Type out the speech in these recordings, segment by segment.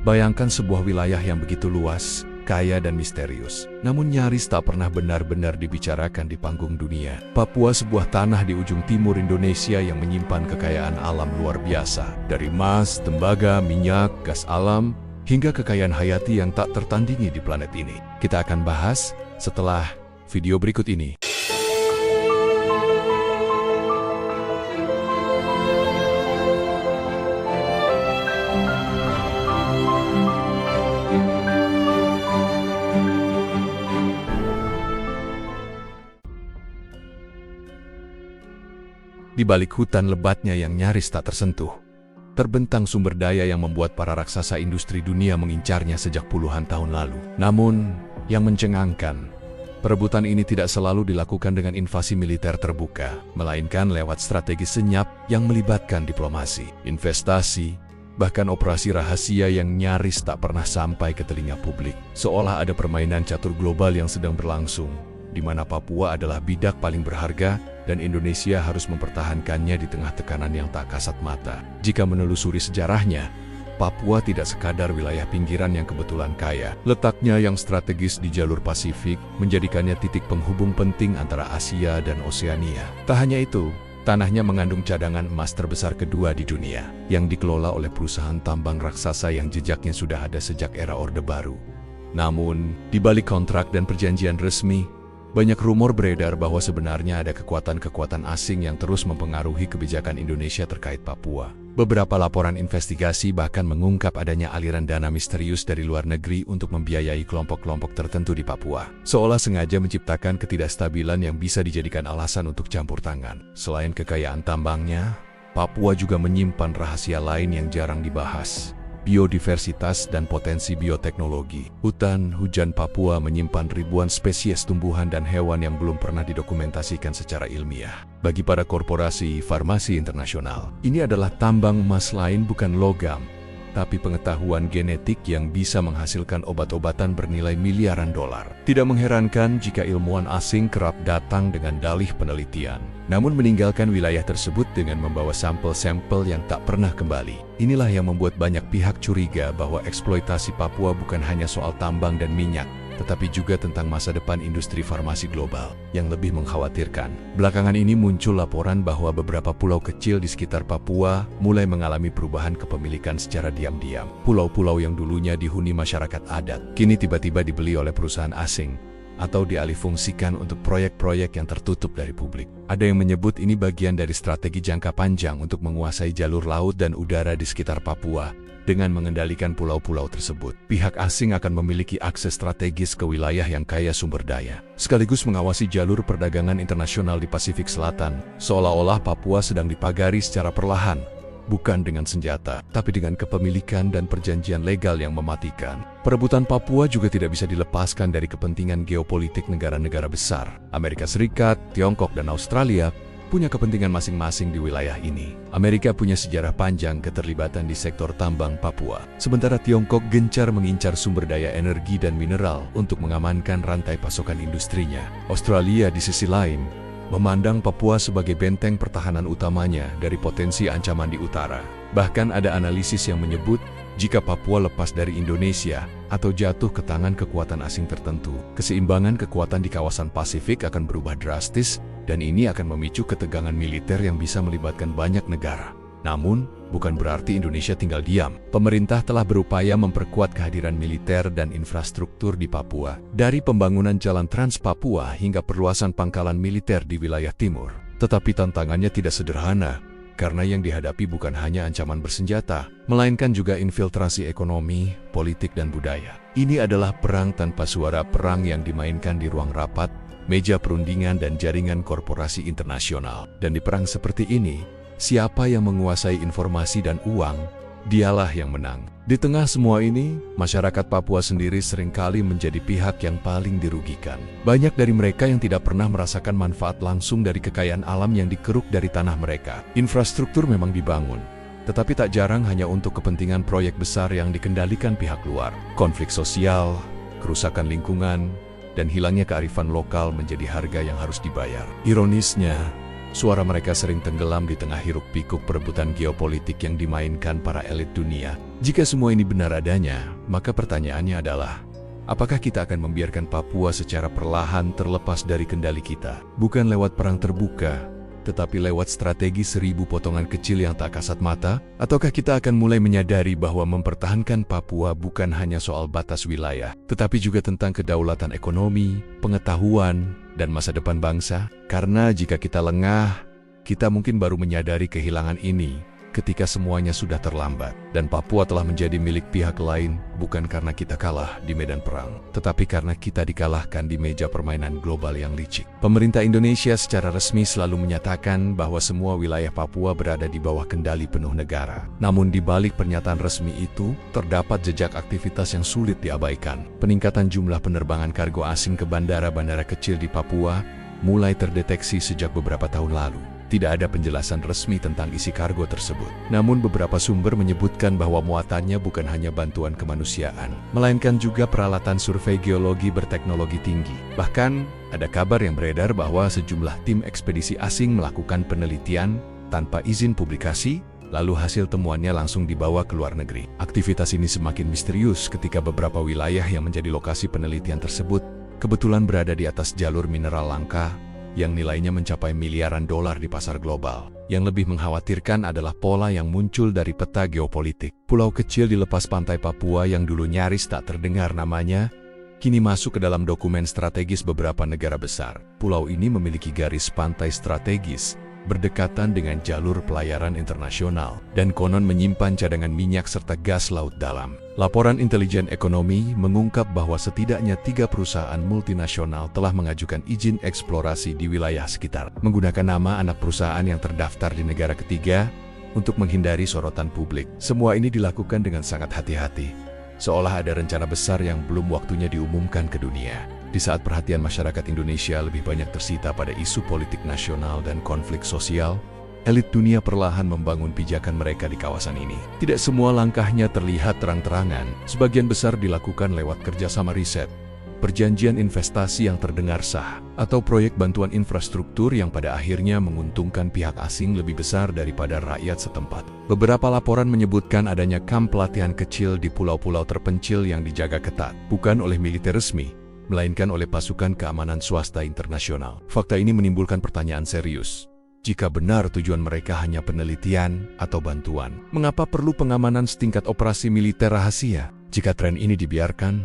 Bayangkan sebuah wilayah yang begitu luas, kaya dan misterius, namun nyaris tak pernah benar-benar dibicarakan di panggung dunia. Papua, sebuah tanah di ujung timur Indonesia yang menyimpan kekayaan alam luar biasa. Dari emas, tembaga, minyak, gas alam, hingga kekayaan hayati yang tak tertandingi di planet ini. Kita akan bahas setelah video berikut ini. Di balik hutan lebatnya yang nyaris tak tersentuh, terbentang sumber daya yang membuat para raksasa industri dunia mengincarnya sejak puluhan tahun lalu. Namun, yang mencengangkan, perebutan ini tidak selalu dilakukan dengan invasi militer terbuka, melainkan lewat strategi senyap yang melibatkan diplomasi, investasi, bahkan operasi rahasia yang nyaris tak pernah sampai ke telinga publik. Seolah ada permainan catur global yang sedang berlangsung, di mana Papua adalah bidak paling berharga dan Indonesia harus mempertahankannya di tengah tekanan yang tak kasat mata. Jika menelusuri sejarahnya, Papua tidak sekadar wilayah pinggiran yang kebetulan kaya. Letaknya yang strategis di jalur Pasifik menjadikannya titik penghubung penting antara Asia dan Oseania. Tak hanya itu, tanahnya mengandung cadangan emas terbesar kedua di dunia, yang dikelola oleh perusahaan tambang raksasa yang jejaknya sudah ada sejak era Orde Baru. Namun, di balik kontrak dan perjanjian resmi, banyak rumor beredar bahwa sebenarnya ada kekuatan-kekuatan asing yang terus mempengaruhi kebijakan Indonesia terkait Papua. Beberapa laporan investigasi bahkan mengungkap adanya aliran dana misterius dari luar negeri untuk membiayai kelompok-kelompok tertentu di Papua, seolah sengaja menciptakan ketidakstabilan yang bisa dijadikan alasan untuk campur tangan. Selain kekayaan tambangnya, Papua juga menyimpan rahasia lain yang jarang dibahas: biodiversitas dan potensi bioteknologi. Hutan hujan Papua menyimpan ribuan spesies tumbuhan dan hewan yang belum pernah didokumentasikan secara ilmiah. Bagi para korporasi farmasi internasional, ini adalah tambang emas lain, bukan logam, tapi pengetahuan genetik yang bisa menghasilkan obat-obatan bernilai miliaran dolar. Tidak mengherankan jika ilmuwan asing kerap datang dengan dalih penelitian, namun meninggalkan wilayah tersebut dengan membawa sampel-sampel yang tak pernah kembali. Inilah yang membuat banyak pihak curiga bahwa eksploitasi Papua bukan hanya soal tambang dan minyak, tetapi juga tentang masa depan industri farmasi global. Yang lebih mengkhawatirkan, belakangan ini muncul laporan bahwa beberapa pulau kecil di sekitar Papua mulai mengalami perubahan kepemilikan secara diam-diam. Pulau-pulau yang dulunya dihuni masyarakat adat, kini tiba-tiba dibeli oleh perusahaan asing atau dialihfungsikan untuk proyek-proyek yang tertutup dari publik. Ada yang menyebut ini bagian dari strategi jangka panjang untuk menguasai jalur laut dan udara di sekitar Papua. Dengan mengendalikan pulau-pulau tersebut, pihak asing akan memiliki akses strategis ke wilayah yang kaya sumber daya, sekaligus mengawasi jalur perdagangan internasional di Pasifik Selatan, seolah-olah Papua sedang dipagari secara perlahan, bukan dengan senjata, tapi dengan kepemilikan dan perjanjian legal yang mematikan. Perebutan Papua juga tidak bisa dilepaskan dari kepentingan geopolitik negara-negara besar. Amerika Serikat, Tiongkok, dan Australia punya kepentingan masing-masing di wilayah ini. Amerika punya sejarah panjang keterlibatan di sektor tambang Papua, sementara Tiongkok gencar mengincar sumber daya energi dan mineral untuk mengamankan rantai pasokan industrinya. Australia di sisi lain memandang Papua sebagai benteng pertahanan utamanya dari potensi ancaman di utara. Bahkan ada analisis yang menyebut, jika Papua lepas dari Indonesia atau jatuh ke tangan kekuatan asing tertentu, keseimbangan kekuatan di kawasan Pasifik akan berubah drastis, dan ini akan memicu ketegangan militer yang bisa melibatkan banyak negara. Namun, bukan berarti Indonesia tinggal diam. Pemerintah telah berupaya memperkuat kehadiran militer dan infrastruktur di Papua, dari pembangunan jalan Trans Papua hingga perluasan pangkalan militer di wilayah timur. Tetapi tantangannya tidak sederhana, karena yang dihadapi bukan hanya ancaman bersenjata, melainkan juga infiltrasi ekonomi, politik, dan budaya. Ini adalah perang tanpa suara, perang yang dimainkan di ruang rapat, meja perundingan, dan jaringan korporasi internasional. Dan di perang seperti ini, siapa yang menguasai informasi dan uang, dialah yang menang. Di tengah semua ini, masyarakat Papua sendiri seringkali menjadi pihak yang paling dirugikan. Banyak dari mereka yang tidak pernah merasakan manfaat langsung dari kekayaan alam yang dikeruk dari tanah mereka. Infrastruktur memang dibangun, tetapi tak jarang hanya untuk kepentingan proyek besar yang dikendalikan pihak luar. Konflik sosial, kerusakan lingkungan, dan hilangnya kearifan lokal menjadi harga yang harus dibayar. Ironisnya, Suara mereka sering tenggelam di tengah hiruk-pikuk perebutan geopolitik yang dimainkan para elit dunia. Jika semua ini benar adanya, maka pertanyaannya adalah, apakah kita akan membiarkan Papua secara perlahan terlepas dari kendali kita? Bukan lewat perang terbuka, tetapi lewat strategi 1000 potongan kecil yang tak kasat mata? Ataukah kita akan mulai menyadari bahwa mempertahankan Papua bukan hanya soal batas wilayah, tetapi juga tentang kedaulatan ekonomi, pengetahuan, dan masa depan bangsa? Karena jika kita lengah, kita mungkin baru menyadari kehilangan ini ketika semuanya sudah terlambat, dan Papua telah menjadi milik pihak lain bukan karena kita kalah di medan perang, tetapi karena kita dikalahkan di meja permainan global yang licik. Pemerintah Indonesia secara resmi selalu menyatakan bahwa semua wilayah Papua berada di bawah kendali penuh negara. Namun di balik pernyataan resmi itu, terdapat jejak aktivitas yang sulit diabaikan. Peningkatan jumlah penerbangan kargo asing ke bandara-bandara kecil di Papua mulai terdeteksi sejak beberapa tahun lalu. Tidak ada penjelasan resmi tentang isi kargo tersebut. Namun beberapa sumber menyebutkan bahwa muatannya bukan hanya bantuan kemanusiaan, melainkan juga peralatan survei geologi berteknologi tinggi. Bahkan, ada kabar yang beredar bahwa sejumlah tim ekspedisi asing melakukan penelitian tanpa izin publikasi, lalu hasil temuannya langsung dibawa ke luar negeri. Aktivitas ini semakin misterius ketika beberapa wilayah yang menjadi lokasi penelitian tersebut kebetulan berada di atas jalur mineral langka yang nilainya mencapai miliaran dolar di pasar global. Yang lebih mengkhawatirkan adalah pola yang muncul dari peta geopolitik. Pulau kecil di lepas pantai Papua yang dulu nyaris tak terdengar namanya, kini masuk ke dalam dokumen strategis beberapa negara besar. Pulau ini memiliki garis pantai strategis, berdekatan dengan jalur pelayaran internasional, dan konon menyimpan cadangan minyak serta gas laut dalam. Laporan intelijen ekonomi mengungkap bahwa setidaknya 3 perusahaan multinasional telah mengajukan izin eksplorasi di wilayah sekitar, menggunakan nama anak perusahaan yang terdaftar di negara ketiga untuk menghindari sorotan publik. Semua ini dilakukan dengan sangat hati-hati, seolah ada rencana besar yang belum waktunya diumumkan ke dunia. Di saat perhatian masyarakat Indonesia lebih banyak tersita pada isu politik nasional dan konflik sosial, elit dunia perlahan membangun pijakan mereka di kawasan ini. Tidak semua langkahnya terlihat terang-terangan. Sebagian besar dilakukan lewat kerjasama riset, perjanjian investasi yang terdengar sah, atau proyek bantuan infrastruktur yang pada akhirnya menguntungkan pihak asing lebih besar daripada rakyat setempat. Beberapa laporan menyebutkan adanya kamp pelatihan kecil di pulau-pulau terpencil yang dijaga ketat, bukan oleh militer resmi, melainkan oleh pasukan keamanan swasta internasional. Fakta ini menimbulkan pertanyaan serius. Jika benar tujuan mereka hanya penelitian atau bantuan, mengapa perlu pengamanan setingkat operasi militer rahasia? Jika tren ini dibiarkan,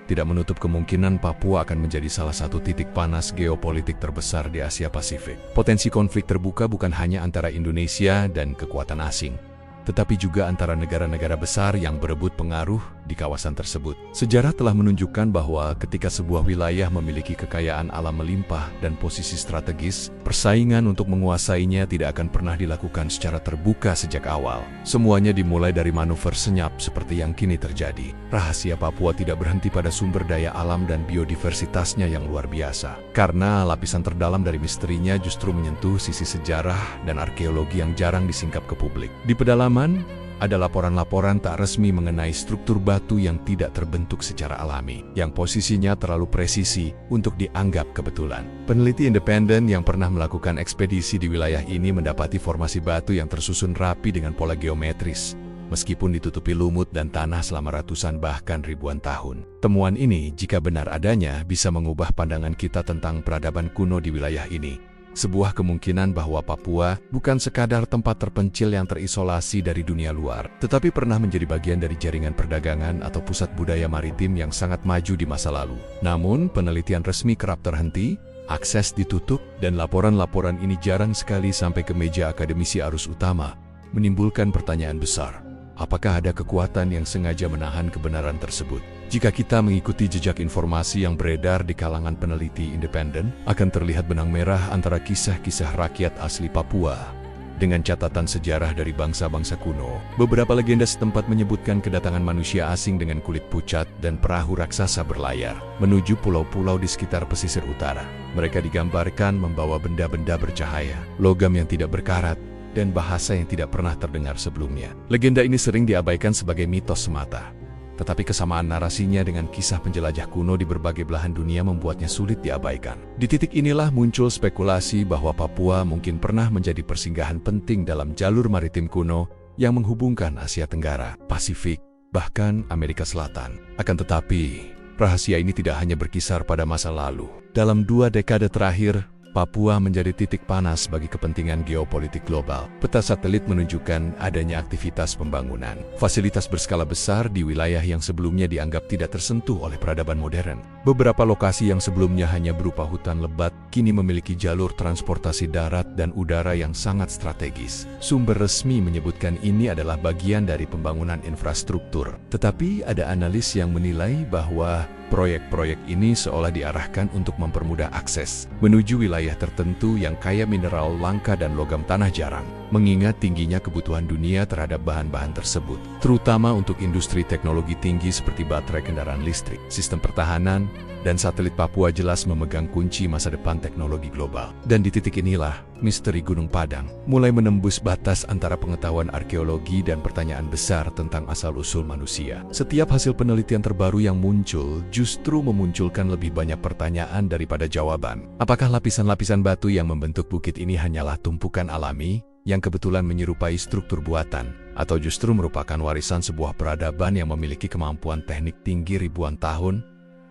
tidak menutup kemungkinan Papua akan menjadi salah satu titik panas geopolitik terbesar di Asia Pasifik. Potensi konflik terbuka bukan hanya antara Indonesia dan kekuatan asing, tetapi juga antara negara-negara besar yang berebut pengaruh di kawasan tersebut. Sejarah telah menunjukkan bahwa ketika sebuah wilayah memiliki kekayaan alam melimpah dan posisi strategis, persaingan untuk menguasainya tidak akan pernah dilakukan secara terbuka sejak awal. Semuanya dimulai dari manuver senyap seperti yang kini terjadi. Rahasia Papua tidak berhenti pada sumber daya alam dan biodiversitasnya yang luar biasa, karena lapisan terdalam dari misterinya justru menyentuh sisi sejarah dan arkeologi yang jarang disingkap ke publik. Di pedalaman, ada laporan-laporan tak resmi mengenai struktur batu yang tidak terbentuk secara alami, yang posisinya terlalu presisi untuk dianggap kebetulan. Peneliti independen yang pernah melakukan ekspedisi di wilayah ini mendapati formasi batu yang tersusun rapi dengan pola geometris, meskipun ditutupi lumut dan tanah selama ratusan bahkan ribuan tahun. Temuan ini, jika benar adanya, bisa mengubah pandangan kita tentang peradaban kuno di wilayah ini. Sebuah kemungkinan bahwa Papua bukan sekadar tempat terpencil yang terisolasi dari dunia luar, tetapi pernah menjadi bagian dari jaringan perdagangan atau pusat budaya maritim yang sangat maju di masa lalu. Namun, penelitian resmi kerap terhenti, akses ditutup, dan laporan-laporan ini jarang sekali sampai ke meja akademisi arus utama, menimbulkan pertanyaan besar. Apakah ada kekuatan yang sengaja menahan kebenaran tersebut? Jika kita mengikuti jejak informasi yang beredar di kalangan peneliti independen, akan terlihat benang merah antara kisah-kisah rakyat asli Papua dengan catatan sejarah dari bangsa-bangsa kuno. Beberapa legenda setempat menyebutkan kedatangan manusia asing dengan kulit pucat dan perahu raksasa berlayar menuju pulau-pulau di sekitar pesisir utara. Mereka digambarkan membawa benda-benda bercahaya, logam yang tidak berkarat, dan bahasa yang tidak pernah terdengar sebelumnya. Legenda ini sering diabaikan sebagai mitos semata. tetapi kesamaan narasinya dengan kisah penjelajah kuno di berbagai belahan dunia membuatnya sulit diabaikan. Di titik inilah muncul spekulasi bahwa Papua mungkin pernah menjadi persinggahan penting dalam jalur maritim kuno yang menghubungkan Asia Tenggara, Pasifik, bahkan Amerika Selatan. Akan tetapi, rahasia ini tidak hanya berkisar pada masa lalu. Dalam 2 dekade terakhir, Papua menjadi titik panas bagi kepentingan geopolitik global. Peta satelit menunjukkan adanya aktivitas pembangunan fasilitas berskala besar di wilayah yang sebelumnya dianggap tidak tersentuh oleh peradaban modern. Beberapa lokasi yang sebelumnya hanya berupa hutan lebat, kini memiliki jalur transportasi darat dan udara yang sangat strategis. Sumber resmi menyebutkan ini adalah bagian dari pembangunan infrastruktur. Tetapi ada analis yang menilai bahwa proyek-proyek ini seolah diarahkan untuk mempermudah akses menuju wilayah tertentu yang kaya mineral langka dan logam tanah jarang, mengingat tingginya kebutuhan dunia terhadap bahan-bahan tersebut, terutama untuk industri teknologi tinggi seperti baterai kendaraan listrik. Sistem pertahanan dan satelit Papua jelas memegang kunci masa depan teknologi global. Dan di titik inilah, misteri Gunung Padang mulai menembus batas antara pengetahuan arkeologi dan pertanyaan besar tentang asal-usul manusia. Setiap hasil penelitian terbaru yang muncul justru memunculkan lebih banyak pertanyaan daripada jawaban. Apakah lapisan-lapisan batu yang membentuk bukit ini hanyalah tumpukan alami yang kebetulan menyerupai struktur buatan, atau justru merupakan warisan sebuah peradaban yang memiliki kemampuan teknik tinggi ribuan tahun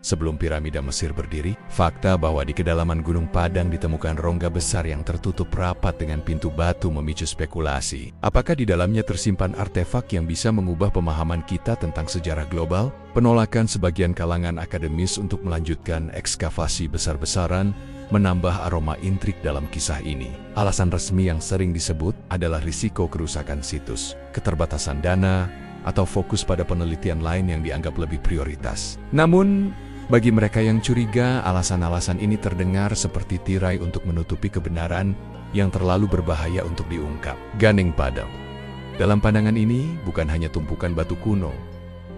sebelum piramida Mesir berdiri? Fakta bahwa di kedalaman Gunung Padang ditemukan rongga besar yang tertutup rapat dengan pintu batu memicu spekulasi. Apakah di dalamnya tersimpan artefak yang bisa mengubah pemahaman kita tentang sejarah global? Penolakan sebagian kalangan akademis untuk melanjutkan ekskavasi besar-besaran menambah aroma intrik dalam kisah ini. Alasan resmi yang sering disebut adalah risiko kerusakan situs, keterbatasan dana, atau fokus pada penelitian lain yang dianggap lebih prioritas. Namun, bagi mereka yang curiga, alasan-alasan ini terdengar seperti tirai untuk menutupi kebenaran yang terlalu berbahaya untuk diungkap. Gunung Padang, dalam pandangan ini, bukan hanya tumpukan batu kuno,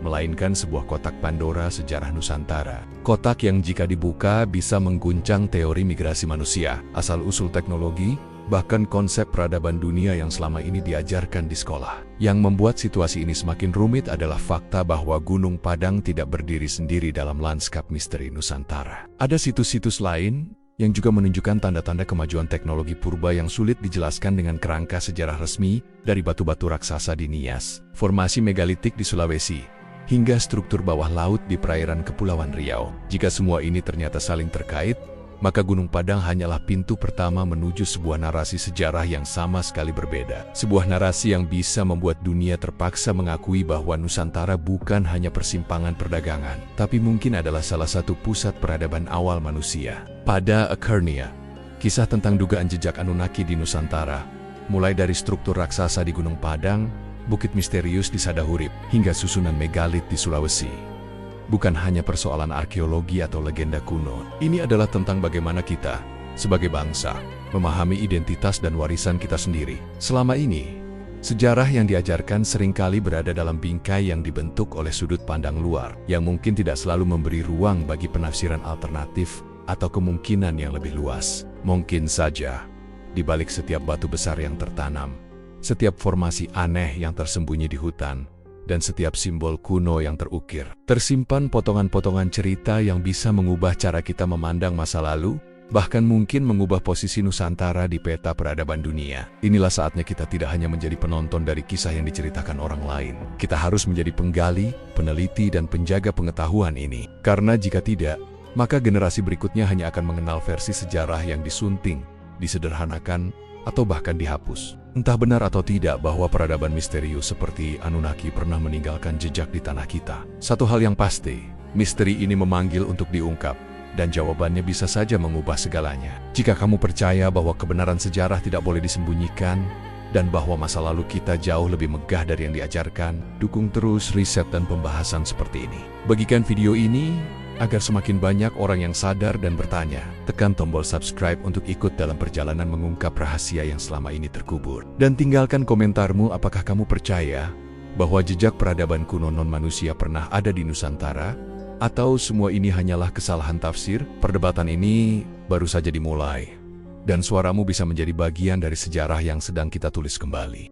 melainkan sebuah kotak Pandora sejarah Nusantara. Kotak yang jika dibuka bisa mengguncang teori migrasi manusia, asal-usul teknologi, bahkan konsep peradaban dunia yang selama ini diajarkan di sekolah. Yang membuat situasi ini semakin rumit adalah fakta bahwa Gunung Padang tidak berdiri sendiri dalam lanskap misteri Nusantara. Ada situs-situs lain yang juga menunjukkan tanda-tanda kemajuan teknologi purba yang sulit dijelaskan dengan kerangka sejarah resmi, dari batu-batu raksasa di Nias, formasi megalitik di Sulawesi, hingga struktur bawah laut di perairan Kepulauan Riau. Jika semua ini ternyata saling terkait, maka Gunung Padang hanyalah pintu pertama menuju sebuah narasi sejarah yang sama sekali berbeda. Sebuah narasi yang bisa membuat dunia terpaksa mengakui bahwa Nusantara bukan hanya persimpangan perdagangan, tapi mungkin adalah salah satu pusat peradaban awal manusia. Pada Akernia, kisah tentang dugaan jejak Anunnaki di Nusantara, mulai dari struktur raksasa di Gunung Padang, bukit misterius di Sadahurip, hingga susunan megalit di Sulawesi, bukan hanya persoalan arkeologi atau legenda kuno. Ini adalah tentang bagaimana kita, sebagai bangsa, memahami identitas dan warisan kita sendiri. Selama ini, sejarah yang diajarkan seringkali berada dalam bingkai yang dibentuk oleh sudut pandang luar, yang mungkin tidak selalu memberi ruang bagi penafsiran alternatif atau kemungkinan yang lebih luas. Mungkin saja, di balik setiap batu besar yang tertanam, setiap formasi aneh yang tersembunyi di hutan, dan setiap simbol kuno yang terukir, tersimpan potongan-potongan cerita yang bisa mengubah cara kita memandang masa lalu, bahkan mungkin mengubah posisi Nusantara di peta peradaban dunia. Inilah saatnya kita tidak hanya menjadi penonton dari kisah yang diceritakan orang lain. Kita harus menjadi penggali, peneliti, dan penjaga pengetahuan ini. Karena jika tidak, maka generasi berikutnya hanya akan mengenal versi sejarah yang disunting, disederhanakan, atau bahkan dihapus. Entah benar atau tidak bahwa peradaban misterius seperti Anunnaki pernah meninggalkan jejak di tanah kita. Satu hal yang pasti, misteri ini memanggil untuk diungkap, dan jawabannya bisa saja mengubah segalanya. Jika kamu percaya bahwa kebenaran sejarah tidak boleh disembunyikan, dan bahwa masa lalu kita jauh lebih megah dari yang diajarkan, dukung terus riset dan pembahasan seperti ini. Bagikan video ini agar semakin banyak orang yang sadar dan bertanya. Tekan tombol subscribe untuk ikut dalam perjalanan mengungkap rahasia yang selama ini terkubur. Dan tinggalkan komentarmu, apakah kamu percaya bahwa jejak peradaban kuno non-manusia pernah ada di Nusantara? Atau semua ini hanyalah kesalahan tafsir? Perdebatan ini baru saja dimulai, dan suaramu bisa menjadi bagian dari sejarah yang sedang kita tulis kembali.